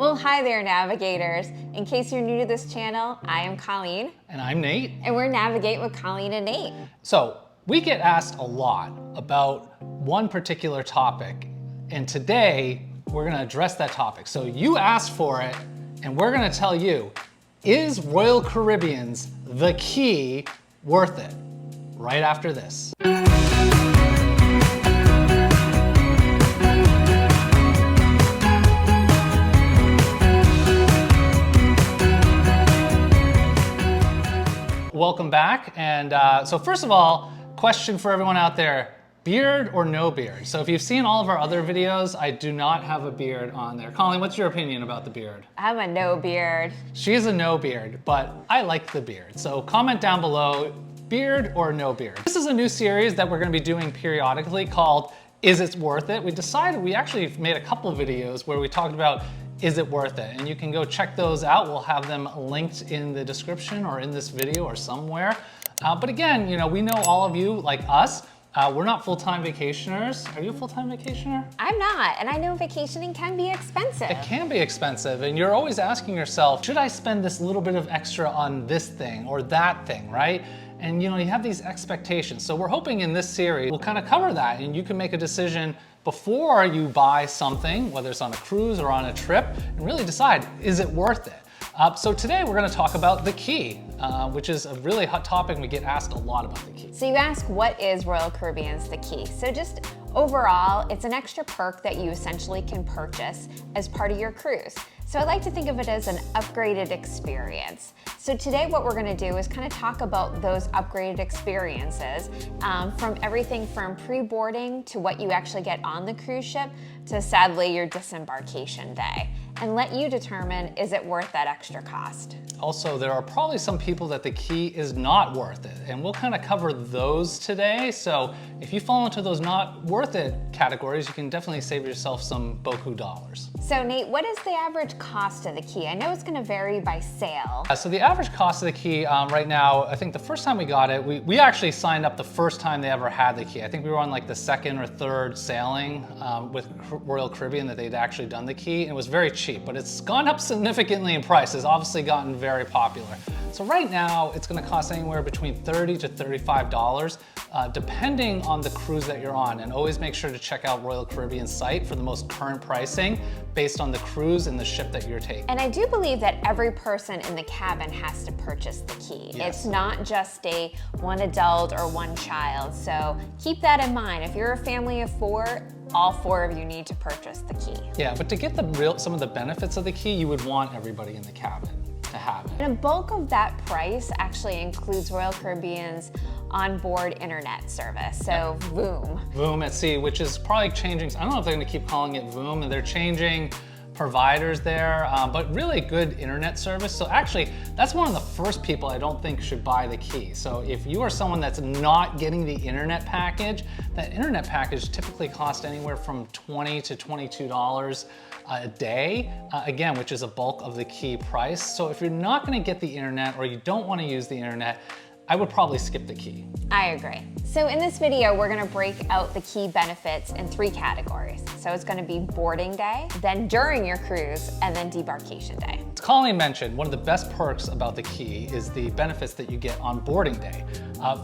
Well, hi there, navigators. In case you're new to this channel, I am Colleen. And I'm Nate. And we're Navigate with Colleen and Nate. So we get asked a lot about one particular topic, and today we're gonna address that topic. So you asked for it, and we're gonna tell you, is Royal Caribbean's The Key worth it? Right after this. Welcome back. And so first of all, question for everyone out there, beard or no beard? So if you've seen all of our other videos, I do not have a beard on there. Colleen, what's your opinion about the beard? I'm a no beard. She is a no beard, but I like the beard. So comment down below, beard or no beard. This is a new series that we're gonna be doing periodically called Is It Worth It? We actually made a couple videos where we talked about is it worth it? And you can go check those out. We'll have them linked in the description or in this video or somewhere. But again, you know, we know all of you, like us, we're not full-time vacationers. Are you a full-time vacationer? I'm not, and I know vacationing can be expensive. It can be expensive, and you're always asking yourself, should I spend this little bit of extra on this thing or that thing, right? And you know, you have these expectations. So we're hoping in this series, we'll kind of cover that, and you can make a decision before you buy something, whether it's on a cruise or on a trip, and really decide, is it worth it? So today we're gonna talk about the key, which is a really hot topic, and we get asked a lot about the key. So you ask, what is Royal Caribbean's The Key? So just overall, it's an extra perk that you essentially can purchase as part of your cruise. So I like to think of it as an upgraded experience. So today what we're gonna do is kind of talk about those upgraded experiences from everything from pre-boarding to what you actually get on the cruise ship to sadly your disembarkation day, and let you determine, is it worth that extra cost? Also, there are probably some people that the key is not worth it, and we'll kind of cover those today. So if you fall into those not worth it categories, you can definitely save yourself some beaucoup dollars. So Nate, what is the average cost of the key? I know it's gonna vary by sail. So the average cost of the key right now, I think the first time we got it, we actually signed up the first time they ever had the key. I think we were on like the second or third sailing with Royal Caribbean that they'd actually done the key, and it was very cheap, but it's gone up significantly in price. It's obviously gotten very popular. So right now, it's gonna cost anywhere between $30 to $35, depending on the cruise that you're on. And always make sure to check out Royal Caribbean's site for the most current pricing based on the cruise and the ship that you're taking. And I do believe that every person in the cabin has to purchase the key. Yes. It's not just a one adult or one child. So keep that in mind. If you're a family of four, all four of you need to purchase the key. Yeah, but to get some of the benefits of the key, you would want everybody in the cabin to have it. And a bulk of that price actually includes Royal Caribbean's onboard internet service, so Voom. Voom at sea, which is probably changing. I don't know if they're gonna keep calling it Voom, and they're changing providers there, but really good internet service. So actually, that's one of the first people I don't think should buy the key. So if you are someone that's not getting the internet package, that internet package typically costs anywhere from $20 to $22 a day, again, which is a bulk of the key price. So if you're not gonna get the internet or you don't wanna use the internet, I would probably skip the key. I agree. So in this video, we're gonna break out the key benefits in 3 categories. So it's gonna be boarding day, then during your cruise, and then debarkation day. As Colleen mentioned, one of the best perks about the key is the benefits that you get on boarding day.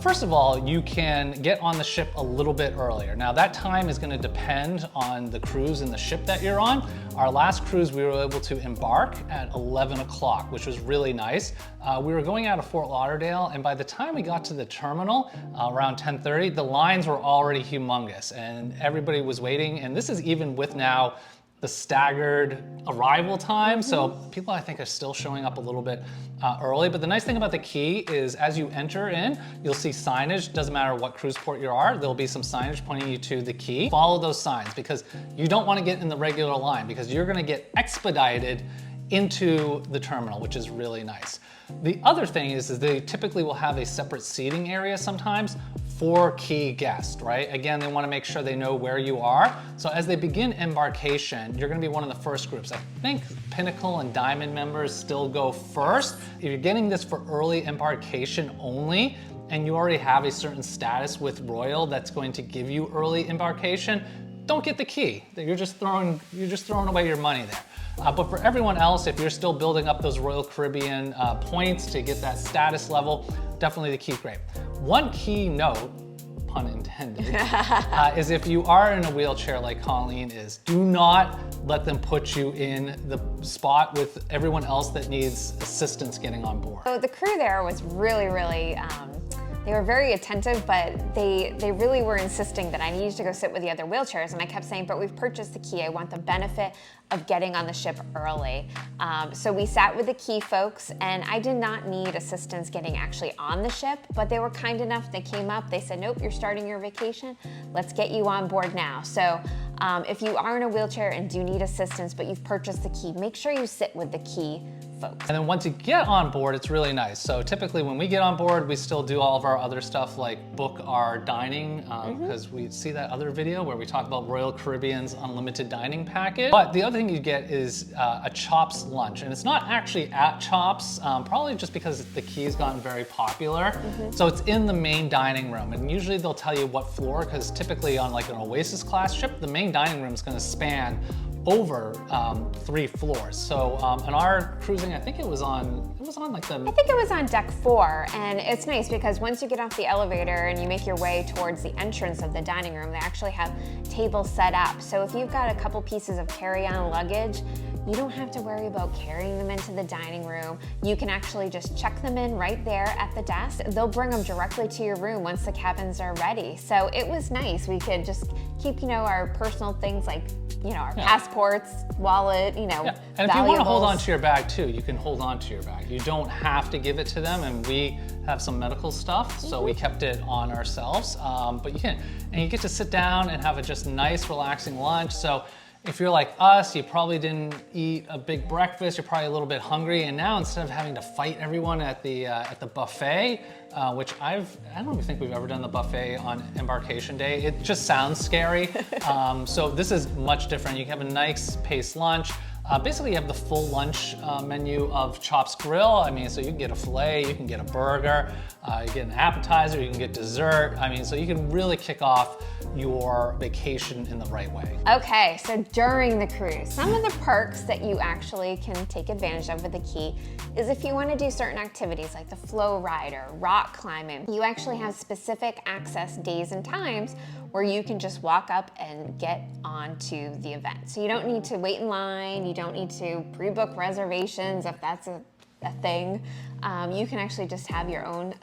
First of all, you can get on the ship a little bit earlier. Now that time is gonna depend on the cruise and the ship that you're on. Our last cruise, we were able to embark at 11 o'clock, which was really nice. We were going out of Fort Lauderdale, and by the time we got to the terminal, around 10:30, the lines were already humongous, and everybody was waiting, and this is even with now the staggered arrival time. So people, I think, are still showing up a little bit early. But the nice thing about the key is as you enter in, you'll see signage. Doesn't matter what cruise port you are, there'll be some signage pointing you to the key. Follow those signs because you don't want to get in the regular line because you're going to get expedited into the terminal, which is really nice. The other thing is they typically will have a separate seating area sometimes for key guests, right? Again, they want to make sure they know where you are. So as they begin embarkation, you're going to be one of the first groups. I think Pinnacle and Diamond members still go first. If you're getting this for early embarkation only, and you already have a certain status with Royal that's going to give you early embarkation, don't get the key. You're just throwing away your money there. But for everyone else, if you're still building up those Royal Caribbean points to get that status level, definitely the key's great. One key note, pun intended, is if you are in a wheelchair like Colleen is, do not let them put you in the spot with everyone else that needs assistance getting on board. So the crew there was really, they were very attentive, but they really were insisting that I needed to go sit with the other wheelchairs, and I kept saying, but we've purchased the key. I want the benefit of getting on the ship early. So we sat with the key folks, and I did not need assistance getting actually on the ship, but they were kind enough. They came up, they said, nope, you're starting your vacation. Let's get you on board now. So if you are in a wheelchair and do need assistance, but you've purchased the key, make sure you sit with the key folks. And then once you get on board, it's really nice. So typically when we get on board, we still do all of our other stuff like book our dining, because we see that other video where we talk about Royal Caribbean's unlimited dining package. But the other thing you get is a Chops lunch. And it's not actually at Chops, probably just because the key's gotten very popular. So it's in the main dining room. And usually they'll tell you what floor, because typically on like an Oasis class ship, the main dining room is gonna span over 3 floors. So on our cruising, I think it was on like the... I think it was on deck 4, and it's nice because once you get off the elevator and you make your way towards the entrance of the dining room, they actually have tables set up. So if you've got a couple pieces of carry-on luggage, you don't have to worry about carrying them into the dining room. You can actually just check them in right there at the desk. They'll bring them directly to your room once the cabins are ready. So it was nice. We could just keep, our personal things like, our passports, wallet, And if you want to hold on to your bag too, you can hold on to your bag. You don't have to give it to them, and we have some medical stuff, so we kept it on ourselves. But you can, and you get to sit down and have a just nice, relaxing lunch. So if you're like us, you probably didn't eat a big breakfast, you're probably a little bit hungry, and now instead of having to fight everyone at the buffet, which I don't even think we've ever done the buffet on embarkation day. It just sounds scary. So this is much different. You can have a nice paced lunch. Basically, you have the full lunch menu of Chops Grill. So you can get a filet, you can get a burger, you get an appetizer, you can get dessert. So you can really kick off your vacation in the right way. Okay, so during the cruise, some of the perks that you actually can take advantage of with the key is if you want to do certain activities like the flow ride or rock climbing, you actually have specific access days and times where you can just walk up and get onto the event. So you don't need to wait in line, you don't need to pre-book reservations if that's a thing. You can actually just have your own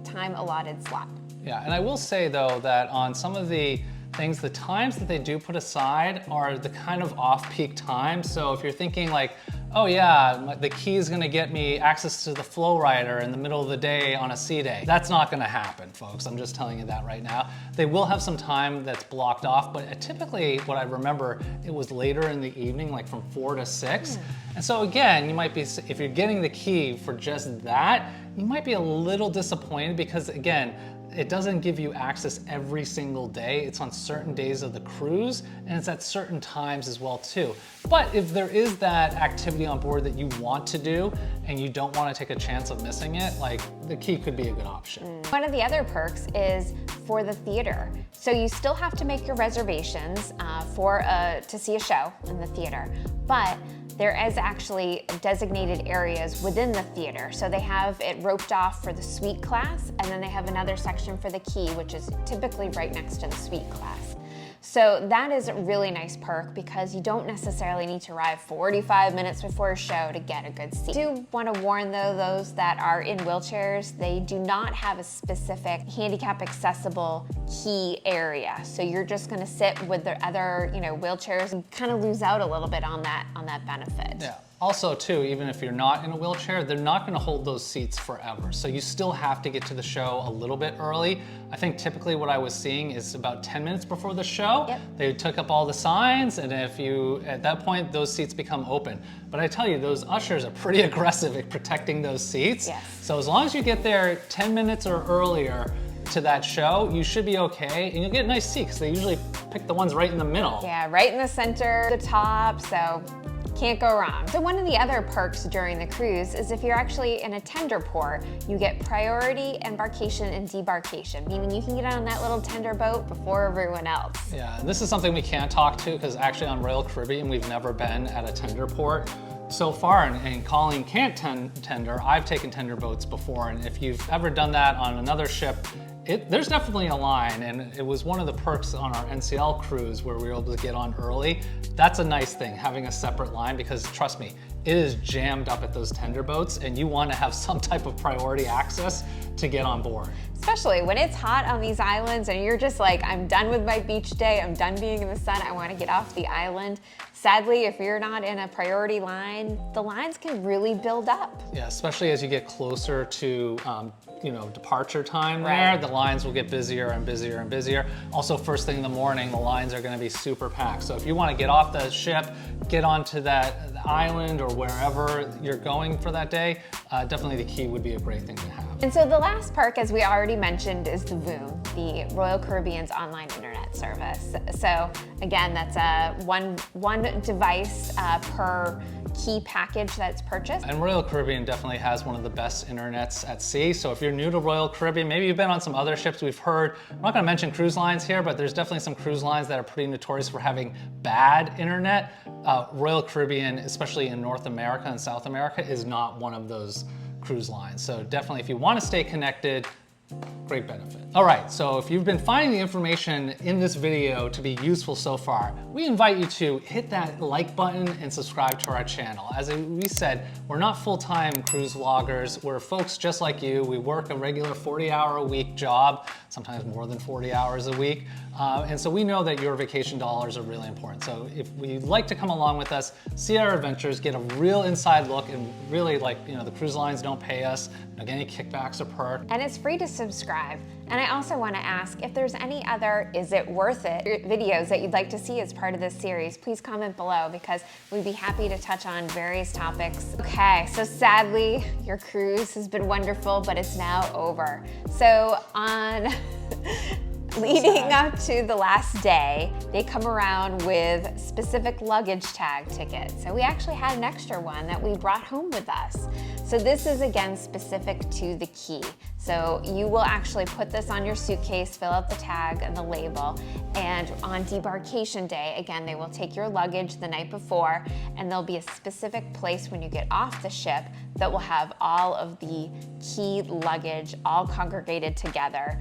time allotted slot. Yeah, and I will say though that on some of the things, the times that they do put aside are the kind of off-peak times. So if you're thinking like, oh yeah, the key is gonna get me access to the flow rider in the middle of the day on a sea day. That's not gonna happen, folks. I'm just telling you that right now. They will have some time that's blocked off, but typically what I remember, it was later in the evening, like from 4 to 6. And so again, you might be, if you're getting the key for just that, you might be a little disappointed because again, it doesn't give you access every single day. It's on certain days of the cruise, and it's at certain times as well too. But if there is that activity on board that you want to do and you don't want to take a chance of missing it, like the key could be a good option. One of the other perks is for the theater. So you still have to make your reservations to see a show in the theater, but there is actually designated areas within the theater. So they have it roped off for the suite class, and then they have another section for the key, which is typically right next to the suite class. So that is a really nice perk because you don't necessarily need to arrive 45 minutes before a show to get a good seat. I do want to warn though those that are in wheelchairs, they do not have a specific handicap accessible key area. So you're just going to sit with the other, wheelchairs and kind of lose out a little bit on that benefit. Yeah. Also too, even if you're not in a wheelchair, they're not gonna hold those seats forever. So you still have to get to the show a little bit early. I think typically what I was seeing is about 10 minutes before the show, they took up all the signs, and at that point, those seats become open. But I tell you, those ushers are pretty aggressive at protecting those seats. Yes. So as long as you get there 10 minutes or earlier to that show, you should be okay, and you'll get a nice seat because they usually pick the ones right in the middle. Yeah, right in the center, the top, so Can't go wrong. So one of the other perks during the cruise is if you're actually in a tender port, you get priority embarkation and debarkation, meaning you can get on that little tender boat before everyone else. Yeah, this is something we can't talk to because actually on Royal Caribbean, we've never been at a tender port so far, and Colleen can't tender. I've taken tender boats before, and if you've ever done that on another ship, there's definitely a line, and it was one of the perks on our NCL cruise where we were able to get on early. That's a nice thing, having a separate line, because trust me, it is jammed up at those tender boats, and you want to have some type of priority access to get on board. Especially when it's hot on these islands and you're just like, I'm done with my beach day, I'm done being in the sun, I want to get off the island. Sadly, if you're not in a priority line, the lines can really build up. Yeah, especially as you get closer to departure time there, Right. the lines will get busier and busier and busier. Also, first thing in the morning, the lines are gonna be super packed. So if you wanna get off the ship, get onto that island or wherever you're going for that day, definitely the key would be a great thing to have. And so the last perk, as we already mentioned, is the VOOM, the Royal Caribbean's online internet service. So again, that's a one device per key package that's purchased. And Royal Caribbean definitely has one of the best internets at sea. So if you're new to Royal Caribbean, maybe you've been on some other ships we've heard. I'm not gonna mention cruise lines here, but there's definitely some cruise lines that are pretty notorious for having bad internet. Royal Caribbean, especially in North America and South America, is not one of those cruise lines. So definitely if you wanna stay connected, great benefit. All right, so if you've been finding the information in this video to be useful so far, we invite you to hit that like button and subscribe to our channel. As we said, we're not full-time cruise vloggers. We're folks just like you. We work a regular 40-hour-a-week job, sometimes more than 40 hours a week. And so we know that your vacation dollars are really important. So if you'd like to come along with us, see our adventures, get a real inside look, and really the cruise lines don't pay us, don't get any kickbacks or perks. And it's free to subscribe. And I also want to ask if there's any other Is It Worth It videos that you'd like to see as part of this series. Please comment below because we'd be happy to touch on various topics. Okay, so sadly, your cruise has been wonderful, but it's now over. So on leading up to the last day, they come around with specific luggage tag tickets. So we actually had an extra one that we brought home with us. So this is again specific to the key. So you will actually put this on your suitcase, fill out the tag and the label, and on debarkation day, again, they will take your luggage the night before, and there'll be a specific place when you get off the ship that will have all of the key luggage all congregated together.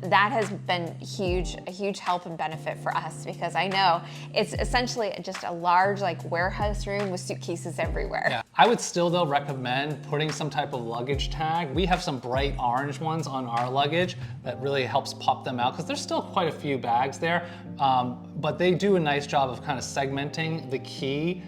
That has been a huge help and benefit for us because I know it's essentially just a large warehouse room with suitcases everywhere. Yeah. I would still though recommend putting some type of luggage tag. We have some bright orange ones on our luggage that really helps pop them out because there's still quite a few bags there, but they do a nice job of kind of segmenting the key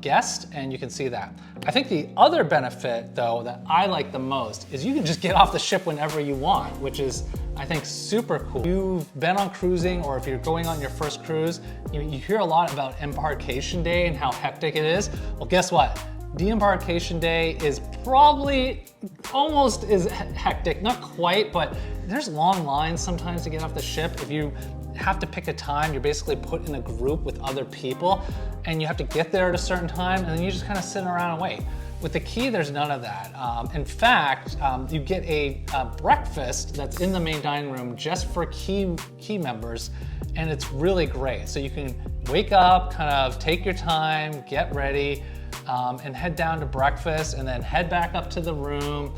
guest, and you can see that. I think the other benefit though that I like the most is you can just get off the ship whenever you want, which is I think super cool. You've been on cruising, or if you're going on your first cruise, you hear a lot about embarkation day and how hectic it is. Well, guess what? Deembarkation day is probably almost as hectic, not quite, but there's long lines sometimes to get off the ship. If you have to pick a time, you're basically put in a group with other people and you have to get there at a certain time and then you just kind of sit around and wait. With the key, there's none of that. In fact, you get a breakfast that's in the main dining room just for key members, and it's really great. So you can wake up, kind of take your time, get ready, and head down to breakfast, and then head back up to the room.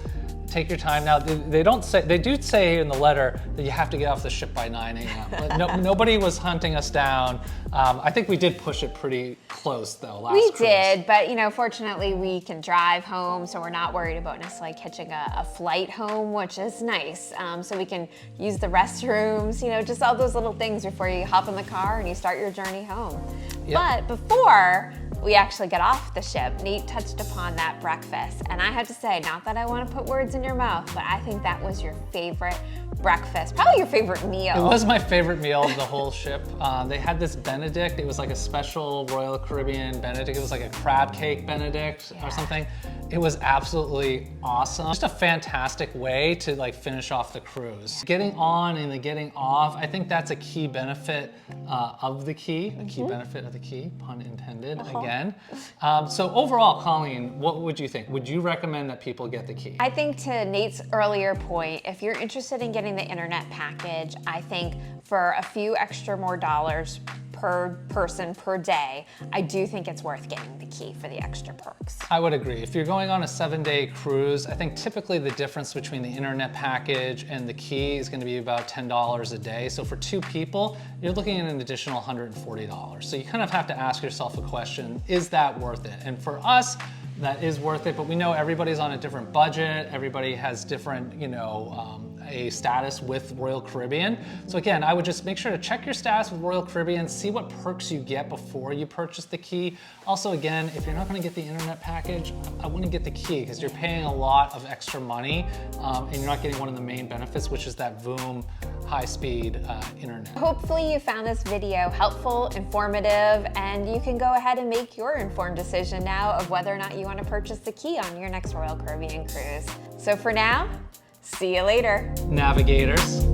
Take your time. Now, they do say in the letter that you have to get off the ship by 9 a.m. But nobody was hunting us down. I think we did push it pretty close though last cruise. We did, but fortunately we can drive home, so we're not worried about necessarily catching a flight home, which is nice. So we can use the restrooms, just all those little things before you hop in the car and you start your journey home. Yep. But before we actually get off the ship, Nate touched upon that breakfast. And I have to say, not that I want to put words in your mouth, but I think that was your favorite breakfast, probably your favorite meal. It was my favorite meal of the whole ship. They had this Ben Benedict. It was like a special Royal Caribbean Benedict. It was like a crab cake Benedict or something. It was absolutely awesome. Just a fantastic way to like finish off the cruise. Getting on and the getting off, I think that's a key benefit of the Key, a key benefit of the Key, pun intended again. So overall, Colleen, what would you think? Would you recommend that people get the Key? I think to Nate's earlier point, if you're interested in getting the internet package, I think for a few extra more dollars per person per day, I do think it's worth getting the Key for the extra perks. I would agree. If you're going on a 7-day cruise, I think typically the difference between the internet package and the Key is going to be about $10 a day. So for 2 people, you're looking at an additional $140. So you kind of have to ask yourself a question, is that worth it? And for us, that is worth it, but we know everybody's on a different budget. Everybody has different, a status with Royal Caribbean. So again, I would just make sure to check your status with Royal Caribbean, see what perks you get before you purchase the Key. Also, again, if you're not gonna get the internet package, I wouldn't get the Key because you're paying a lot of extra money and you're not getting one of the main benefits, which is that Voom high-speed internet. Hopefully you found this video helpful, informative, and you can go ahead and make your informed decision now of whether or not you want to purchase the Key on your next Royal Caribbean cruise. So for now, see you later. Navigators.